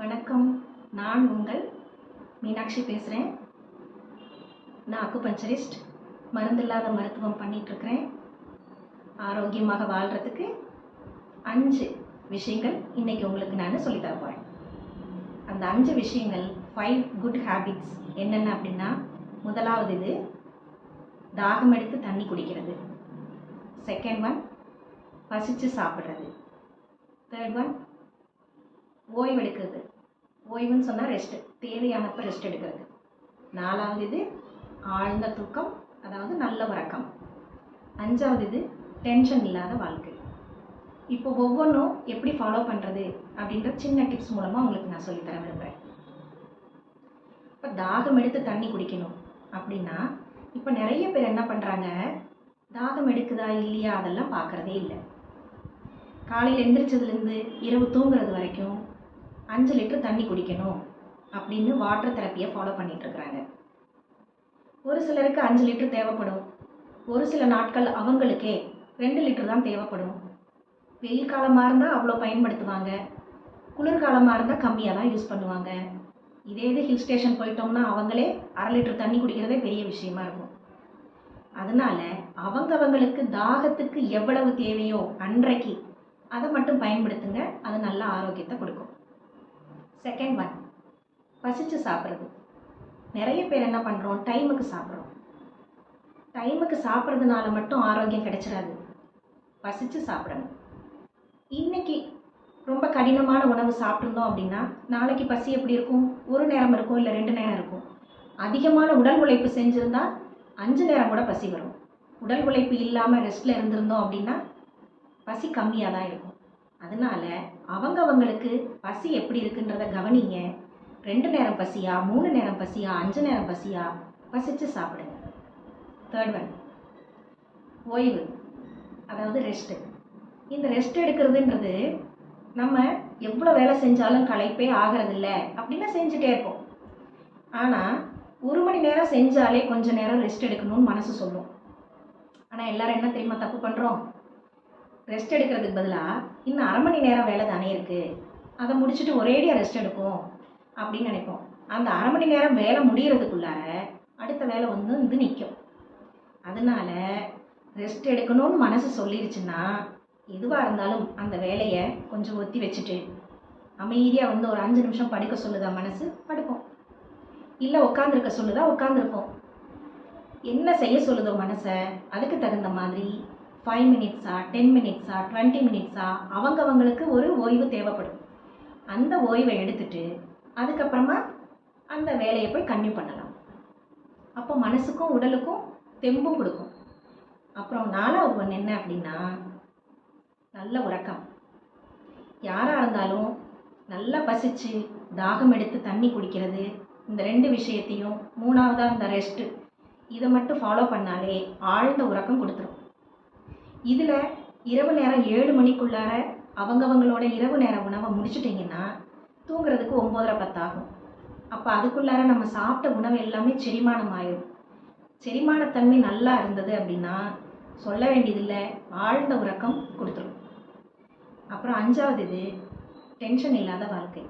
வணக்கம். நான் உங்கள் மீனாட்சி பேசுகிறேன். நான் அக்குபஞ்சரிஸ்ட். மருந்தில்லாத மருத்துவம் பண்ணிகிட்ருக்கிறேன். ஆரோக்கியமாக வாழ்கிறதுக்கு 5 விஷயங்கள் இன்றைக்கி உங்களுக்கு நான் சொல்லித்தர போகிறேன். அந்த 5 விஷயங்கள் 5 குட் ஹேபிட்ஸ் என்னென்ன அப்படின்னா, முதலாவது இது தாகம் எடுத்து தண்ணி குடிக்கிறது. செகண்ட் ஒன் பசிச்சு சாப்பிட்றது. Third one ஓய்வெடுக்கிறது. ஓய்வுன்னு சொன்னால் ரெஸ்ட்டு, தேவையானப்போ ரெஸ்ட் எடுக்கிறது. 4வது இது ஆழ்ந்த தூக்கம், அதாவது நல்ல உறக்கம். 5வது இது டென்ஷன் இல்லாத வாழ்க்கை. இப்போ ஒவ்வொன்றும் எப்படி ஃபாலோ பண்ணுறது அப்படின்ற சின்ன டிப்ஸ் மூலமாக உங்களுக்கு நான் சொல்லித்தர விரும்புகிறேன். இப்போ தாகம் எடுத்து தண்ணி குடிக்கணும் அப்படின்னா, இப்போ நிறைய பேர் என்ன பண்ணுறாங்க, தாகம் எடுக்குதா இல்லையா அதெல்லாம் பார்க்குறதே இல்லை. காலையில் எந்திரிச்சதுலேருந்து இரவு தூங்குறது வரைக்கும் 5 லிட்டர் தண்ணி குடிக்கணும் அப்படின்னு வாட்டர் தெரப்பியை ஃபாலோ பண்ணிகிட்ருக்குறாங்க. ஒரு சிலருக்கு 5 லிட்டர் தேவைப்படும். ஒரு சில நாட்கள் அவங்களுக்கே 2 லிட்டர் தான் தேவைப்படும். வெயில் காலமாக இருந்தால் அவ்வளோ பயன்படுத்துவாங்க, குளிர்காலமாக இருந்தால் கம்மியாக தான் யூஸ் பண்ணுவாங்க. இதே இது ஹில் ஸ்டேஷன் போயிட்டோம்னா அவங்களே 1/2 லிட்டர் தண்ணி குடிக்கிறதே பெரிய விஷயமா இருக்கும். அதனால் அவங்களுக்கு தாகத்துக்கு எவ்வளவு தேவையோ அன்றைக்கு அதை மட்டும் பயன்படுத்துங்க. அது நல்ல ஆரோக்கியத்தை கொடுக்கும். செகண்ட் ஒன் பசிச்சு சாப்பிட்றது. நிறைய பேர் என்ன பண்ணுறோம், டைமுக்கு சாப்பிட்றோம். டைமுக்கு சாப்பிட்றதுனால மட்டும் ஆரோக்கியம் கிடைச்சிடாது. பசிச்சு சாப்பிடணும். இன்றைக்கி ரொம்ப கடினமான உணவு சாப்பிட்ருந்தோம் அப்படின்னா நாளைக்கு பசி எப்படி இருக்கும்? ஒரு நேரம் இருக்கும், இல்லை 2 நேரம் இருக்கும். அதிகமான உடல் உழைப்பு செஞ்சுருந்தால் 5 நேரம் கூட பசி வரும். உடல் உழைப்பு இல்லாமல் ரெஸ்ட்டில் இருந்திருந்தோம் அப்படின்னா பசி கம்மியாக தான் இருக்கும். அதனால் அவங்களுக்கு பசி எப்படி இருக்குன்றத கவனிங்க. 2 நேரம் பசியா, 3 நேரம் பசியா, 5 நேரம் பசியா, பசிச்சு சாப்பிடுங்க. தேர்ட் ஒன் ஓய்வு, அதாவது ரெஸ்ட்டு. இந்த ரெஸ்ட் எடுக்கிறதுன்றது நம்ம எவ்வளோ வேலை செஞ்சாலும் களைப்பே ஆகிறதில்ல அப்படின்னா செஞ்சுட்டே இருப்போம். ஆனால் 1 மணி நேரம் செஞ்சாலே கொஞ்சம் நேரம் ரெஸ்ட் எடுக்கணும்னு மனசு சொல்லும். ஆனால் எல்லோரும் என்ன தெரியுமா தப்பு பண்ணுறோம், ரெஸ்ட் எடுக்கிறதுக்கு பதிலாக இன்னும் 1/2 மணி நேரம் வேலை தானே இருக்குது, அதை முடிச்சுட்டு ஒரேடியாக ரெஸ்ட் எடுப்போம் அப்படின்னு நினைப்போம். அந்த 1/2 மணி நேரம் வேலை முடிகிறதுக்குள்ளார அடுத்த வேலை வந்து நிற்கும். அதனால் ரெஸ்ட் எடுக்கணும்னு மனசு சொல்லிடுச்சுன்னா எதுவாக இருந்தாலும் அந்த வேலையை கொஞ்சம் ஒத்தி வச்சுட்டு அமைதியாக வந்து ஒரு 5 நிமிஷம் படுக்க சொல்லுதா மனசு, படுப்போம். இல்லை உட்காந்துருக்க சொல்லுதா உட்காந்துருப்போம். என்ன செய்ய சொல்லுதோ மனசை அதுக்கு தகுந்த மாதிரி 5 மினிட்ஸா, 10 மினிட்ஸா, 20 மினிட்ஸா அவங்களுக்கு ஒரு ஓய்வு தேவைப்படும். அந்த ஓய்வை எடுத்துட்டு அதுக்கப்புறமா அந்த வேலையை போய் கன்டினியூ பண்ணலாம். அப்போ மனசுக்கும் உடலுக்கும் தெம்பும் கொடுக்கும். அப்புறம் 4வது ஒன்று என்ன அப்படின்னா, நல்ல உறக்கம். யாராக இருந்தாலும் நல்லா பசிச்சு தாகம் எடுத்து தண்ணி குடிக்கிறது, இந்த 2 விஷயத்தையும், 3வதாக இந்த ரெஸ்ட்டு, இதை மட்டும் ஃபாலோ பண்ணாலே ஆழ்ந்த உறக்கம் கொடுத்துரும். இதில் இரவு நேரம் 7 மணிக்குள்ளார அவங்களோட இரவு நேர உணவை முடிச்சுட்டிங்கன்னா தூங்குறதுக்கு 9:30 10 ஆகும். அப்போ அதுக்குள்ளார நம்ம சாப்பிட்ட உணவு எல்லாமே செரிமானம் ஆயிடும். செரிமானத்தன்மை நல்லா இருந்தது அப்படின்னா சொல்ல வேண்டியதில்லை, ஆழ்ந்த உறக்கம் கொடுத்துரும். அப்புறம் 5வது இது டென்ஷன் இல்லாத வாழ்க்கை.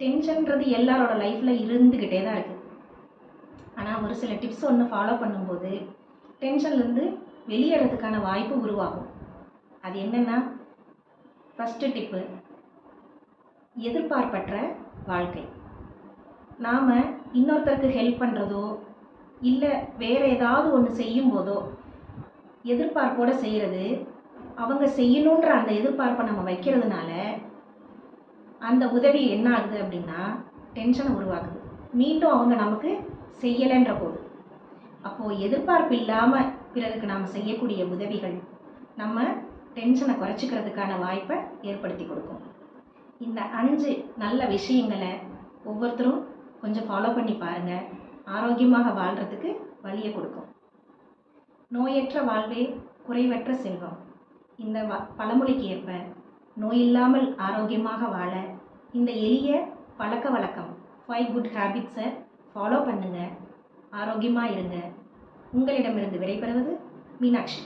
டென்ஷன்றது எல்லாரோட லைஃப்பில் இருந்துக்கிட்டே தான் இருக்குது. ஆனால் ஒரு சில டிப்ஸ் ஒன்று ஃபாலோ பண்ணும்போது டென்ஷன்லேருந்து வெளியேறதுக்கான வாய்ப்பு உருவாகும். அது என்னென்னா, ஃபஸ்ட்டு டிப்பு எதிர்பார்ப்பற்ற வாழ்க்கை. நாம் இன்னொருத்தருக்கு ஹெல்ப் பண்ணுறதோ இல்லை வேறு ஏதாவது ஒன்று செய்யும் போதோ எதிர்பார்ப்போடு செய்கிறது, அவங்க செய்யணுன்ற அந்த எதிர்பார்ப்பை நம்ம வைக்கிறதுனால அந்த உதவி என்ன ஆகுது அப்படின்னா டென்ஷனை உருவாக்குது. மீண்டும் அவங்க நமக்கு செய்யலைன்ற போது, அப்போது எதிர்பார்ப்பு இல்லாமல் பிறருக்கு நாம் செய்யக்கூடிய உதவிகள் நம்ம டென்ஷனை குறைச்சிக்கிறதுக்கான வாய்ப்பை ஏற்படுத்தி கொடுக்கும். இந்த 5 நல்ல விஷயங்களை ஒவ்வொருத்தரும் கொஞ்சம் ஃபாலோ பண்ணி பாருங்கள். ஆரோக்கியமாக வாழ்கிறதுக்கு வழியை கொடுக்கும். நோயற்ற வாழ்வே குறைவற்ற செல்வம். இந்த பழமொழிக்கு ஏற்ப நோயில்லாமல் ஆரோக்கியமாக வாழ இந்த எளிய பழக்க வழக்கம் 5 குட் ஹேபிட்ஸை ஃபாலோ பண்ணுங்கள். ஆரோக்கியமாக இருங்க. உங்களிடமிருந்து விடைபெறுவது மீனாட்சி.